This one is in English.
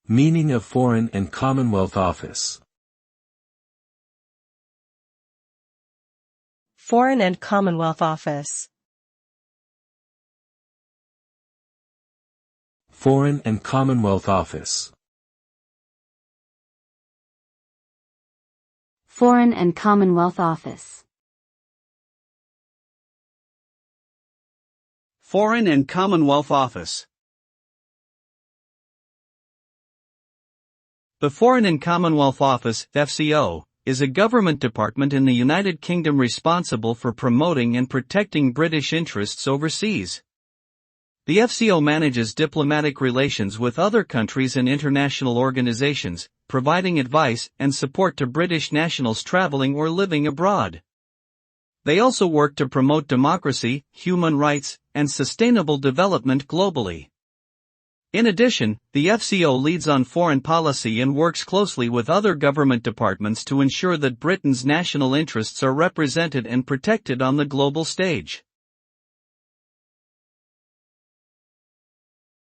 Meaning of Foreign and Commonwealth Office. Foreign and Commonwealth Office. Foreign and Commonwealth Office. Foreign and Commonwealth Office. Foreign and Commonwealth Office. The Foreign and Commonwealth Office, FCO, is a government department in the United Kingdom responsible for promoting and protecting British interests overseas. The FCO manages diplomatic relations with other countries and international organizations, providing advice and support to British nationals traveling or living abroad. They also work to promote democracy, human rights, and sustainable development globally. In addition, the FCO leads on foreign policy and works closely with other government departments to ensure that Britain's national interests are represented and protected on the global stage.